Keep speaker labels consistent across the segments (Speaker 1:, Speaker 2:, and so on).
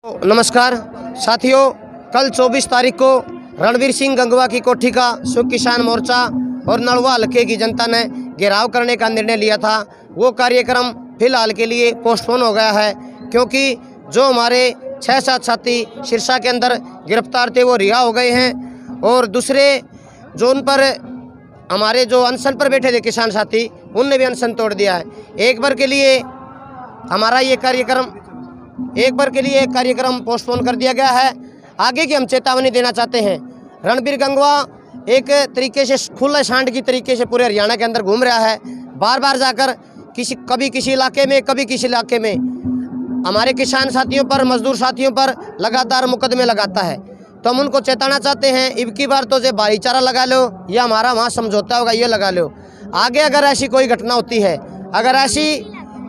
Speaker 1: नमस्कार साथियों, कल 24 तारीख को रणवीर सिंह गंगवा की कोठी का सुख किसान मोर्चा और नलवा हल्के की जनता ने घेराव करने का निर्णय लिया था। वो कार्यक्रम फिलहाल के लिए पोस्टपोन हो गया है, क्योंकि जो हमारे 6-7 साथी सिरसा के अंदर गिरफ्तार थे वो रिहा हो गए हैं, और दूसरे जो उन पर हमारे जो अनशन पर बैठे थे किसान साथी, उनने भी अनशन तोड़ दिया है। एक बार के लिए कार्यक्रम पोस्टपोन कर दिया गया है। आगे की हम चेतावनी देना चाहते हैं। रणबीर गंगवा एक तरीके से खुला सांड की तरीके से पूरे हरियाणा के अंदर घूम रहा है, बार बार जाकर कभी किसी इलाके में कभी किसी इलाके में हमारे किसान साथियों पर, मजदूर साथियों पर लगातार मुकदमे लगाता है। तो हम उनको चेताना चाहते हैं, अब की बार तो जो भाईचारा लगा लो या हमारा वहाँ समझौता होगा ये लगा लो। आगे अगर ऐसी कोई घटना होती है, अगर ऐसी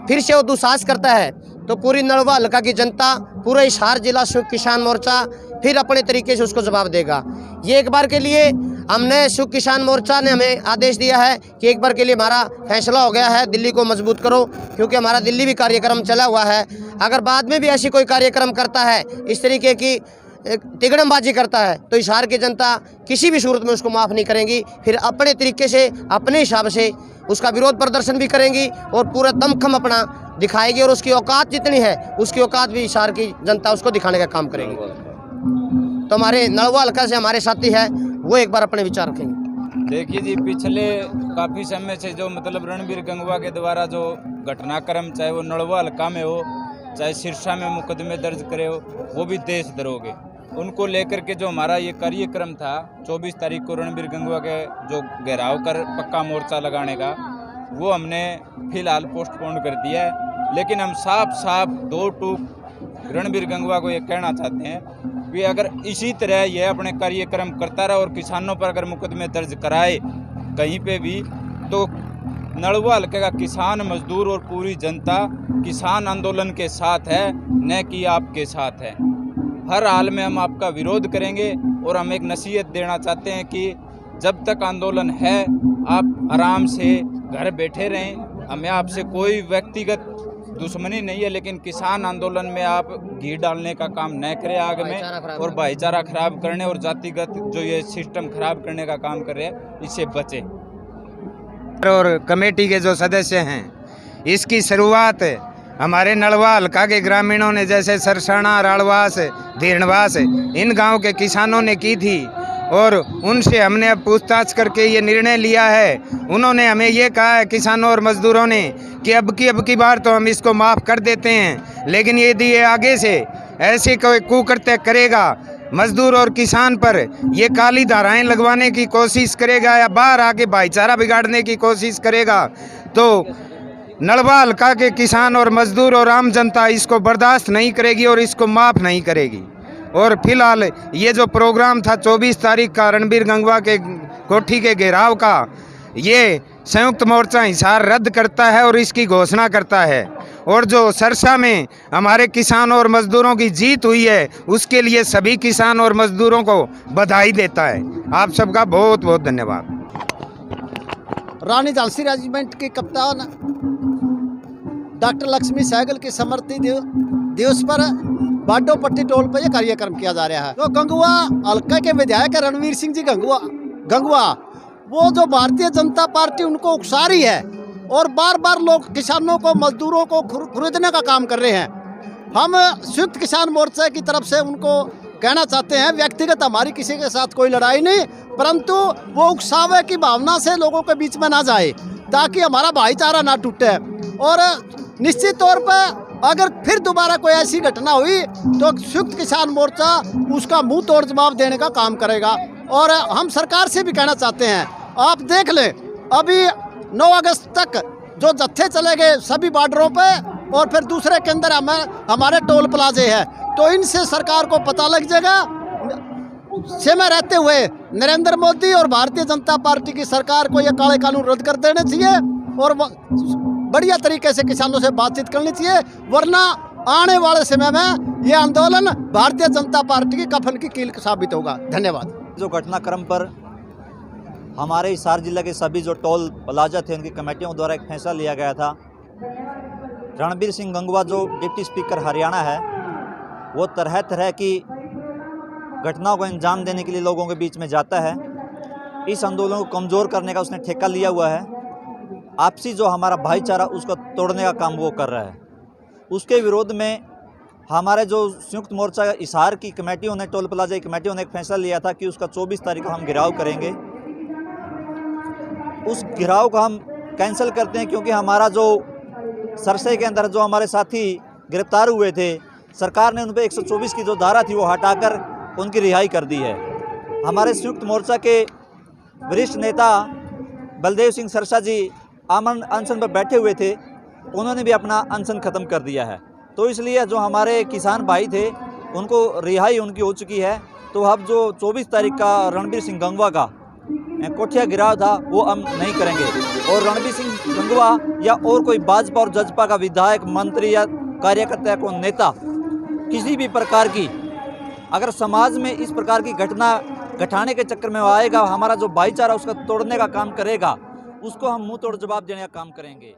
Speaker 1: फिर से वो दुस्साहस करता है, तो पूरी नलवा हल्का की जनता, पूरा हिसार जिला सुख किसान मोर्चा फिर अपने तरीके से उसको जवाब देगा। ये एक बार के लिए हमने सुख किसान मोर्चा ने हमें आदेश दिया है कि एक बार के लिए हमारा फैसला हो गया है, दिल्ली को मजबूत करो, क्योंकि हमारा दिल्ली भी कार्यक्रम चला हुआ है। अगर बाद में भी ऐसी कोई कार्यक्रम करता है, इस तरीके की तिगड़मबाजी करता है, तो हिसार की जनता किसी भी सूरत में उसको माफ़ नहीं करेंगी। फिर अपने तरीके से, अपने हिसाब से उसका विरोध प्रदर्शन भी करेंगी और पूरा दमखम अपना दिखाएगी, और उसकी औकात जितनी है उसकी औकात भी हिसार की जनता उसको दिखाने का काम करेगी। तो हमारे नलवा हल्का से हमारे साथी है, वो एक बार अपने विचार रखेंगे।
Speaker 2: देखिए जी, पिछले काफ़ी समय से जो रणबीर गंगवा के द्वारा जो घटनाक्रम, चाहे वो नलवा हल्का में हो, चाहे सिरसा में मुकदमे दर्ज करे हो, वो भी देशद्रोह के, उनको लेकर के जो हमारा ये कार्यक्रम था 24 तारीख को रणबीर गंगवा के जो घेराव कर पक्का मोर्चा लगाने का, वो हमने फिलहाल पोस्टपोन कर दिया है। लेकिन हम साफ दो टूक रणबीर गंगवा को ये कहना चाहते हैं कि अगर इसी तरह ये अपने कार्यक्रम करता रहा और किसानों पर अगर मुकदमे दर्ज कराए कहीं पे भी, तो नलवा हल्के का किसान, मजदूर और पूरी जनता किसान आंदोलन के साथ है, न कि आपके साथ है। हर हाल में हम आपका विरोध करेंगे, और हम एक नसीहत देना चाहते हैं कि जब तक आंदोलन है आप आराम से घर बैठे रहें। हमें आपसे कोई व्यक्तिगत दुश्मनी नहीं है, लेकिन किसान आंदोलन में आप घी डालने का काम न करें आगे में, और भाईचारा खराब करने और जातिगत जो ये सिस्टम खराब करने का काम कर रहे हैं, इससे बचें।
Speaker 3: और कमेटी के जो सदस्य हैं, इसकी शुरुआत हमारे नलवा हल्का के ग्रामीणों ने, जैसे सरसाना, राड़वास, धीरणवास, इन गांव के किसानों ने की थी, और उनसे हमने अब पूछताछ करके ये निर्णय लिया है। उन्होंने हमें ये कहा है, किसानों और मजदूरों ने, कि अब की बार तो हम इसको माफ़ कर देते हैं, लेकिन यदि ये आगे से ऐसे कोई कुकृत्य करेगा, मजदूर और किसान पर ये काली धाराएं लगवाने की कोशिश करेगा या बाहर आके भाईचारा बिगाड़ने की कोशिश करेगा, तो नलवा हल्का के किसान और मजदूर और आम जनता इसको बर्दाश्त नहीं करेगी और इसको माफ़ नहीं करेगी। और फिलहाल ये जो प्रोग्राम था 24 तारीख का रणबीर गंगवा के कोठी के घेराव का, ये संयुक्त मोर्चा हिसार रद्द करता है और इसकी घोषणा करता है। और जो सरसा में हमारे किसानों और मजदूरों की जीत हुई है, उसके लिए सभी किसान और मजदूरों को बधाई देता है। आप सबका बहुत बहुत धन्यवाद।
Speaker 4: रानी झांसी रेजिमेंट के कप्तान डॉक्टर लक्ष्मी सहगल की स्मृति दिवस पर बाडोपट्टी टोल पर यह कार्यक्रम किया जा रहा है। तो गंगवा हल्का के विधायक रणवीर सिंह जी गंगवा वो जो भारतीय जनता पार्टी उनको उकसा रही है, और बार बार लोग किसानों को, मजदूरों को खरीदने का काम कर रहे हैं। हम संयुक्त किसान मोर्चा की तरफ से उनको कहना चाहते हैं, व्यक्तिगत हमारी किसी के साथ कोई लड़ाई नहीं, परंतु वो उकसावे की भावना से लोगों के बीच में ना जाए, ताकि हमारा भाईचारा ना टूटे। और निश्चित तौर पर अगर फिर दोबारा कोई ऐसी घटना हुई तो संयुक्त किसान मोर्चा उसका मुंह तोड़ जवाब देने का काम करेगा। और हम सरकार से भी कहना चाहते हैं, आप देख लें, अभी 9 अगस्त तक जो जत्थे चले गए सभी बॉर्डरों पे, और फिर दूसरे के अंदर हमारे टोल प्लाजे हैं, तो इनसे सरकार को पता लग जाएगा। समय रहते हुए नरेंद्र मोदी और भारतीय जनता पार्टी की सरकार को यह काले कानून रद्द कर देने चाहिए, और बढ़िया तरीके से किसानों से बातचीत करनी चाहिए, वरना आने वाले समय में ये आंदोलन भारतीय जनता पार्टी की कफन की कील साबित होगा। धन्यवाद।
Speaker 5: जो घटनाक्रम पर हमारे हिसार जिला के सभी जो टोल प्लाजा थे, उनकी कमेटियों द्वारा एक फैसला लिया गया था। रणबीर सिंह गंगवा जो डिप्टी स्पीकर हरियाणा है, वो तरह तरह की घटनाओं को अंजाम देने के लिए लोगों के बीच में जाता है। इस आंदोलन को कमज़ोर करने का उसने ठेका लिया हुआ है। आपसी जो हमारा भाईचारा उसको तोड़ने का काम वो कर रहा है। उसके विरोध में हमारे जो संयुक्त मोर्चा हिसार की कमेटियों ने, टोल प्लाजा की कमेटियों ने एक फैसला लिया था कि उसका 24 तारीख को हम घेराव करेंगे। उस घेराव को हम कैंसिल करते हैं क्योंकि हमारा जो सरसे के अंदर जो हमारे साथी गिरफ्तार हुए थे, सरकार ने उन पर 124 की जो धारा थी वो हटाकर उनकी रिहाई कर दी है। हमारे संयुक्त मोर्चा के वरिष्ठ नेता बलदेव सिंह सरसा जी आमरण अनशन पर बैठे हुए थे, उन्होंने भी अपना अनशन ख़त्म कर दिया है। तो इसलिए जो हमारे किसान भाई थे उनको रिहाई उनकी हो चुकी है। तो अब जो 24 तारीख का रणबीर सिंह गंगवा का कोठिया गिराव था वो हम नहीं करेंगे। और रणबीर सिंह गंगवा या और कोई भाजपा और जजपा का विधायक, मंत्री या कार्यकर्ता को नेता किसी भी प्रकार की अगर समाज में इस प्रकार की घटना घटाने के चक्कर में आएगा, हमारा जो भाईचारा उसका तोड़ने का काम करेगा, उसको हम मुंह तोड़ जवाब देने का काम करेंगे।